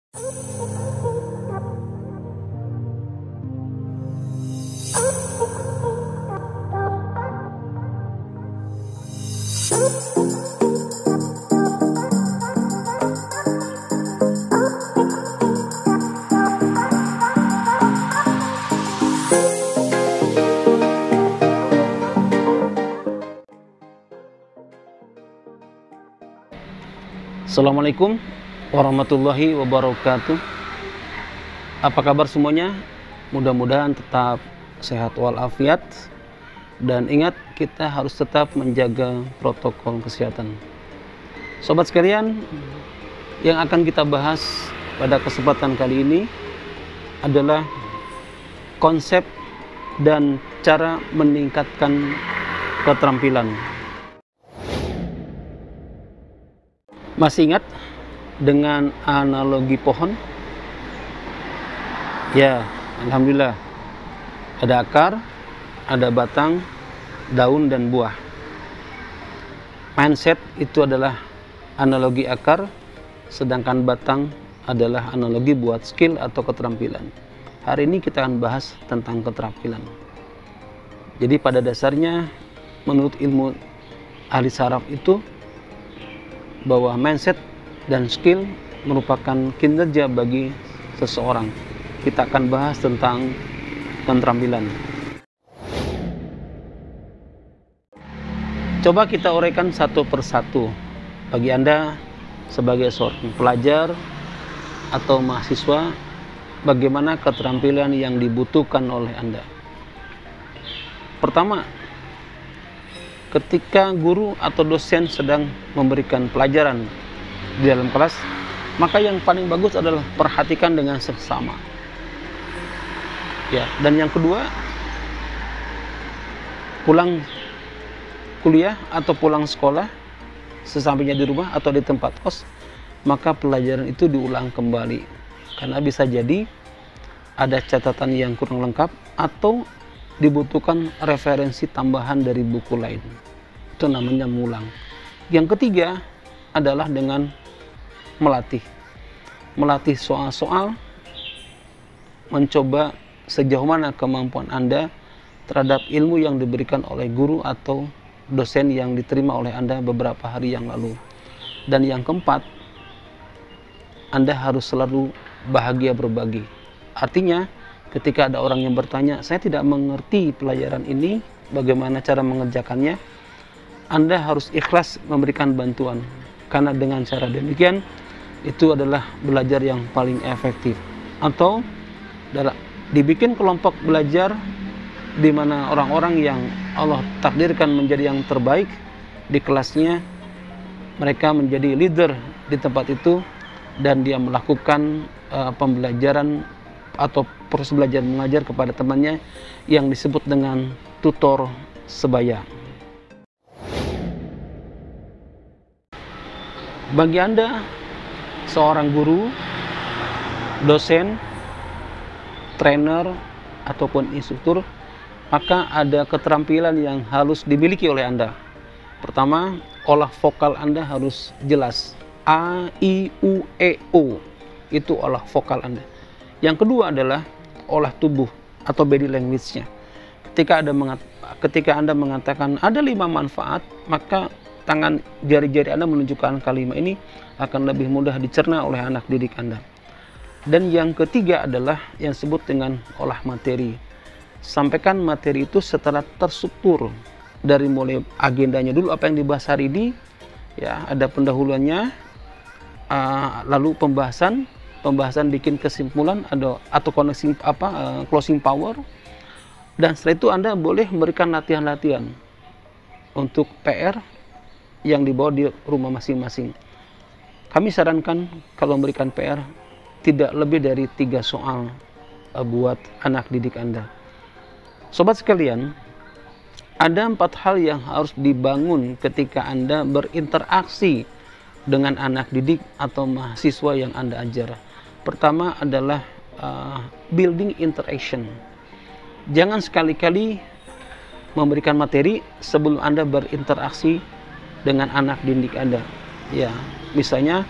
Assalamualaikum warahmatullahi wabarakatuh. Apa kabar semuanya? Mudah-mudahan tetap sehat walafiat. Dan ingat, kita harus tetap menjaga protokol kesehatan. Sobat sekalian, yang akan kita bahas pada kesempatan kali ini adalah konsep dan cara meningkatkan keterampilan. Masih ingat dengan analogi pohon? Ya, alhamdulillah. Ada akar, ada batang, daun, dan buah. Mindset itu adalah analogi akar, sedangkan batang adalah analogi buat skill atau keterampilan. Hari ini kita akan bahas tentang keterampilan. Jadi pada dasarnya, menurut ilmu ahli saraf itu, bahwa mindset dan skill merupakan kinerja bagi seseorang. Kita akan bahas tentang keterampilan. Coba kita uraikan satu persatu. Bagi Anda sebagai seorang pelajar atau mahasiswa, bagaimana keterampilan yang dibutuhkan oleh Anda? Pertama, ketika guru atau dosen sedang memberikan pelajaran di dalam kelas, maka yang paling bagus adalah perhatikan dengan seksama. Ya, dan yang kedua, pulang kuliah atau pulang sekolah, sesampainya di rumah atau di tempat kos, maka pelajaran itu diulang kembali. Karena bisa jadi ada catatan yang kurang lengkap atau dibutuhkan referensi tambahan dari buku lain. Itu namanya mengulang. Yang ketiga adalah dengan melatih. Melatih soal-soal, mencoba sejauh mana kemampuan Anda terhadap ilmu yang diberikan oleh guru atau dosen yang diterima oleh Anda beberapa hari yang lalu. Dan yang keempat, Anda harus selalu bahagia berbagi. Artinya, ketika ada orang yang bertanya, saya tidak mengerti pelajaran ini, bagaimana cara mengerjakannya, Anda harus ikhlas memberikan bantuan. Karena dengan cara demikian, itu adalah belajar yang paling efektif. Atau dibikin kelompok belajar di mana orang-orang yang Allah takdirkan menjadi yang terbaik di kelasnya, mereka menjadi leader di tempat itu, dan dia melakukan pembelajaran atau proses belajar mengajar kepada temannya yang disebut dengan tutor sebaya. Bagi Anda, seorang guru, dosen, trainer, ataupun instruktur, maka ada keterampilan yang harus dimiliki oleh Anda. Pertama, olah vokal Anda harus jelas. A, I, U, E, O. Itu olah vokal Anda. Yang kedua adalah olah tubuh atau body language-nya. Ketika Anda mengatakan ada 5 manfaat, maka tangan jari-jari Anda menunjukkan kalimat ini akan lebih mudah dicerna oleh anak didik Anda. Dan yang ketiga adalah yang disebut dengan olah materi. Sampaikan materi itu setelah terstruktur, dari mulai agendanya dulu, apa yang dibahas hari ini, ya, ada pendahuluannya, lalu pembahasan bikin kesimpulan atau closing power, dan setelah itu Anda boleh memberikan latihan-latihan untuk PR yang dibawa di rumah masing-masing. Kami sarankan kalau memberikan PR tidak lebih dari 3 soal buat anak didik Anda. Sobat sekalian, ada 4 hal yang harus dibangun ketika Anda berinteraksi dengan anak didik atau mahasiswa yang Anda ajar. Pertama adalah building interaction. Jangan sekali-kali memberikan materi sebelum Anda berinteraksi dengan anak didik Anda. Ya, misalnya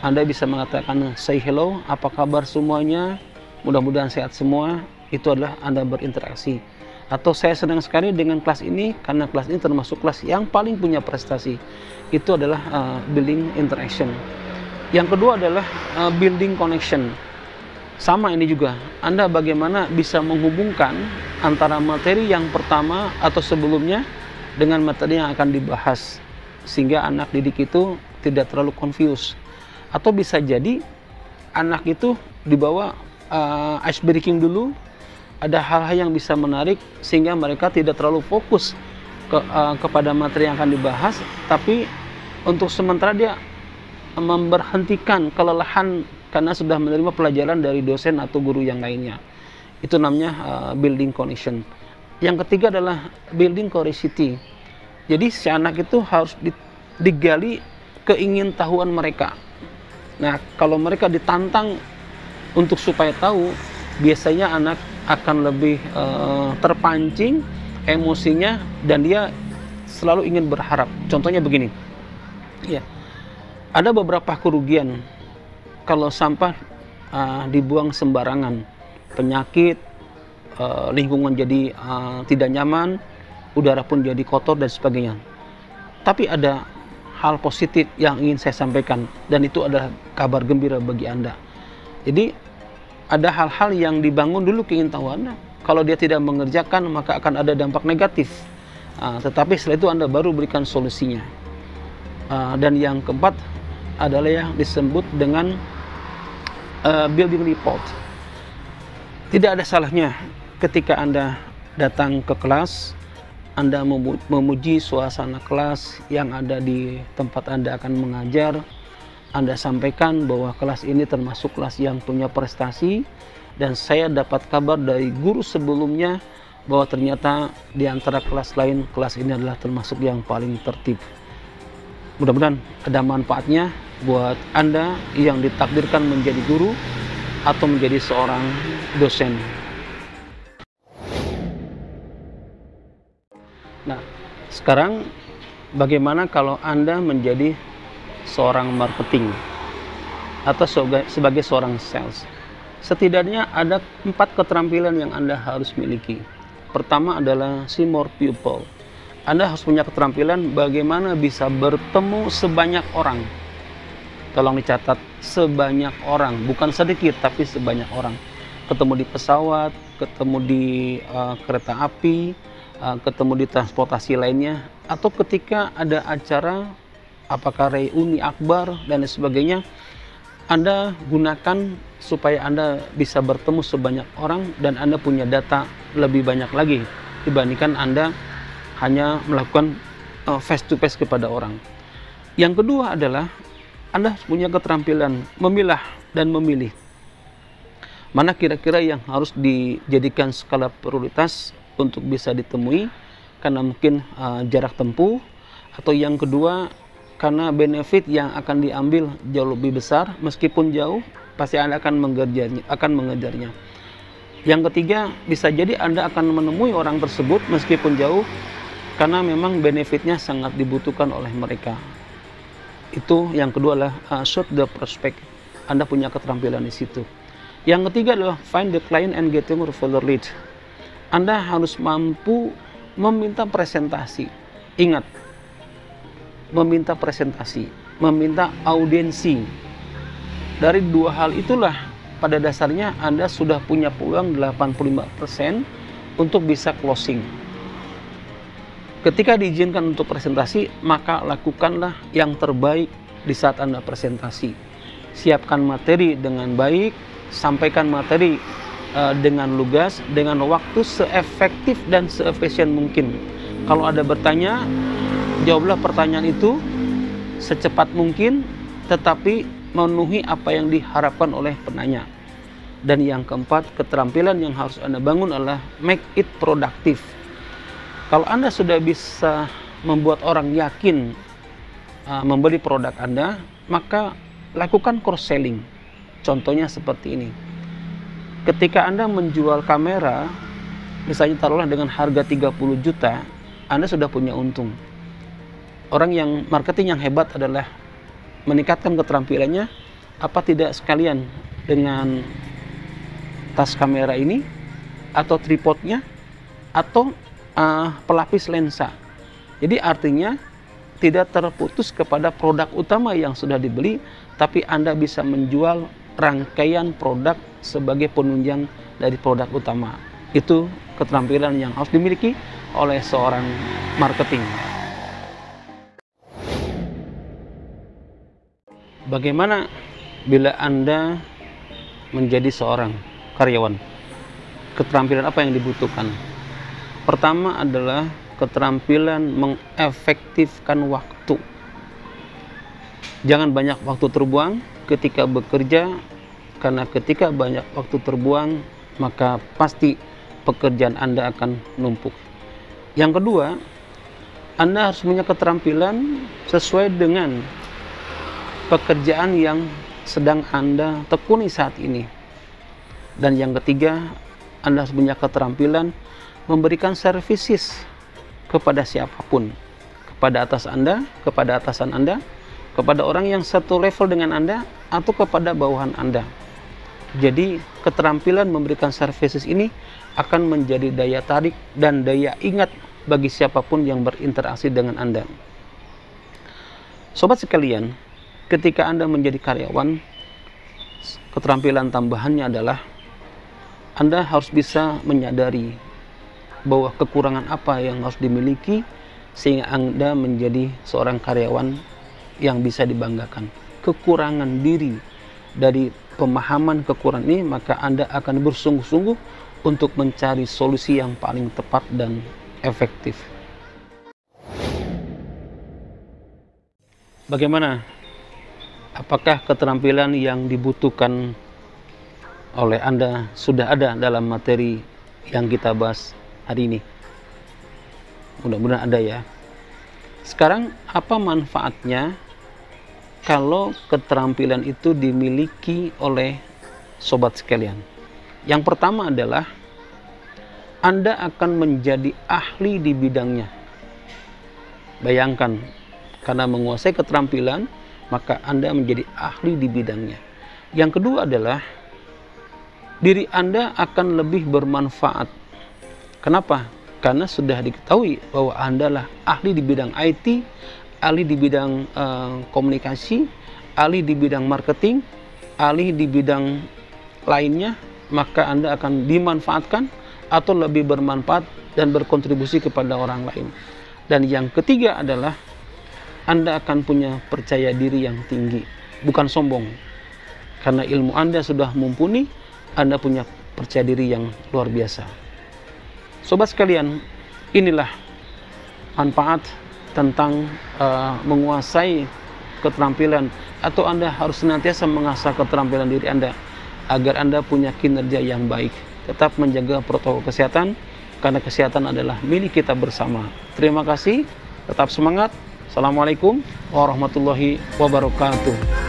Anda bisa mengatakan say hello, apa kabar semuanya, mudah-mudahan sehat semua. Itu adalah Anda berinteraksi. Atau saya senang sekali dengan kelas ini karena kelas ini termasuk kelas yang paling punya prestasi. Itu adalah building interaction. Yang kedua adalah building connection. Sama ini juga, Anda bagaimana bisa menghubungkan antara materi yang pertama atau sebelumnya dengan materi yang akan dibahas, sehingga anak didik itu tidak terlalu confused. Atau bisa jadi anak itu dibawa ice breaking dulu, ada hal-hal yang bisa menarik sehingga mereka tidak terlalu fokus kepada materi yang akan dibahas, tapi untuk sementara dia memberhentikan kelelahan karena sudah menerima pelajaran dari dosen atau guru yang lainnya. Itu namanya building connection. Yang ketiga adalah building curiosity. Jadi si anak itu harus digali keingintahuan mereka. Nah, kalau mereka ditantang untuk supaya tahu, biasanya anak akan lebih terpancing emosinya dan dia selalu ingin berharap. Contohnya begini, ya, ada beberapa kerugian kalau sampah dibuang sembarangan, penyakit, lingkungan jadi tidak nyaman, udara pun jadi kotor dan sebagainya. Tapi ada hal positif yang ingin saya sampaikan, dan itu adalah kabar gembira bagi Anda. Jadi ada hal-hal yang dibangun dulu keingintahuannya. Kalau dia tidak mengerjakan, maka akan ada dampak negatif. Tetapi setelah itu Anda baru berikan solusinya. Dan yang keempat adalah yang disebut dengan building report. Tidak ada salahnya ketika Anda datang ke kelas, Anda memuji suasana kelas yang ada di tempat Anda akan mengajar. Anda sampaikan bahwa kelas ini termasuk kelas yang punya prestasi, dan saya dapat kabar dari guru sebelumnya bahwa ternyata di antara kelas lain, kelas ini adalah termasuk yang paling tertib. Mudah-mudahan ada manfaatnya buat Anda yang ditakdirkan menjadi guru atau menjadi seorang dosen. Nah, sekarang bagaimana kalau Anda menjadi seorang marketing atau sebagai seorang sales? Setidaknya ada 4 keterampilan yang Anda harus miliki. Pertama adalah see more people. Anda harus punya keterampilan bagaimana bisa bertemu sebanyak orang. Tolong dicatat, sebanyak orang, bukan sedikit tapi sebanyak orang. Ketemu di pesawat, ketemu di kereta api, ketemu di transportasi lainnya, atau ketika ada acara apakah reuni akbar dan sebagainya, Anda gunakan supaya Anda bisa bertemu sebanyak orang dan Anda punya data lebih banyak lagi dibandingkan Anda hanya melakukan face to face kepada orang. Yang kedua adalah Anda punya keterampilan memilah dan memilih mana kira-kira yang harus dijadikan skala prioritas untuk bisa ditemui karena mungkin jarak tempuh, atau yang kedua karena benefit yang akan diambil jauh lebih besar, meskipun jauh pasti Anda akan mengejarnya. Yang ketiga, bisa jadi Anda akan menemui orang tersebut meskipun jauh karena memang benefitnya sangat dibutuhkan oleh mereka. Itu yang kedua adalah shoot the prospect. Anda punya keterampilan di situ. Yang ketiga adalah find the client and getting referral lead. Anda harus mampu meminta presentasi. Ingat, meminta presentasi, meminta audiensi. Dari dua hal itulah pada dasarnya Anda sudah punya peluang 85% untuk bisa closing. Ketika diizinkan untuk presentasi, maka lakukanlah yang terbaik di saat Anda presentasi. Siapkan materi dengan baik, sampaikan materi dengan lugas, dengan waktu seefektif dan seefisien mungkin. Kalau ada bertanya, jawablah pertanyaan itu secepat mungkin, tetapi memenuhi apa yang diharapkan oleh penanya. Dan yang keempat, keterampilan yang harus Anda bangun adalah make it productive. Kalau Anda sudah bisa membuat orang yakin membeli produk Anda, maka lakukan cross selling. Contohnya seperti ini. Ketika Anda menjual kamera, misalnya taruhlah dengan harga 30 juta, Anda sudah punya untung. Orang yang marketing yang hebat adalah meningkatkan keterampilannya apa tidak sekalian dengan tas kamera ini, atau tripodnya, atau pelapis lensa. Jadi artinya tidak terputus kepada produk utama yang sudah dibeli, tapi Anda bisa menjual rangkaian produk sebagai penunjang dari produk utama. Itu keterampilan yang harus dimiliki oleh seorang marketing. Bagaimana bila Anda menjadi seorang karyawan? Keterampilan apa yang dibutuhkan? Pertama adalah keterampilan mengefektifkan waktu. Jangan banyak waktu terbuang ketika bekerja, karena ketika banyak waktu terbuang, maka pasti pekerjaan Anda akan numpuk. Yang kedua, Anda harus punya keterampilan sesuai dengan pekerjaan yang sedang Anda tekuni saat ini. Dan yang ketiga, Anda harus punya keterampilan memberikan services kepada siapapun, kepada atas Anda, kepada atasan Anda, kepada orang yang satu level dengan Anda, atau kepada bawahan Anda. Jadi keterampilan memberikan services ini akan menjadi daya tarik dan daya ingat bagi siapapun yang berinteraksi dengan Anda. Sobat sekalian, ketika Anda menjadi karyawan, keterampilan tambahannya adalah Anda harus bisa menyadari bahwa kekurangan apa yang harus dimiliki sehingga Anda menjadi seorang karyawan yang bisa dibanggakan. Kekurangan diri, dari pemahaman kekurangan ini, maka Anda akan bersungguh-sungguh untuk mencari solusi yang paling tepat dan efektif. Bagaimana? Apakah keterampilan yang dibutuhkan oleh Anda sudah ada dalam materi yang kita bahas hari ini? Mudah-mudahan ada ya. Sekarang apa manfaatnya kalau keterampilan itu dimiliki oleh sobat sekalian? Yang pertama adalah Anda akan menjadi ahli di bidangnya. Bayangkan, karena menguasai keterampilan, maka Anda menjadi ahli di bidangnya. Yang kedua adalah diri Anda akan lebih bermanfaat. Kenapa? Karena sudah diketahui bahwa Anda adalah ahli di bidang IT, ahli di bidang komunikasi, ahli di bidang marketing, ahli di bidang lainnya, maka Anda akan dimanfaatkan atau lebih bermanfaat dan berkontribusi kepada orang lain. Dan yang ketiga adalah Anda akan punya percaya diri yang tinggi, bukan sombong. Karena ilmu Anda sudah mumpuni, Anda punya percaya diri yang luar biasa. Sobat sekalian, inilah manfaat tentang menguasai keterampilan, atau Anda harus senantiasa mengasah keterampilan diri Anda agar Anda punya kinerja yang baik. Tetap menjaga protokol kesehatan, karena kesehatan adalah milik kita bersama. Terima kasih, tetap semangat. Assalamualaikum warahmatullahi wabarakatuh.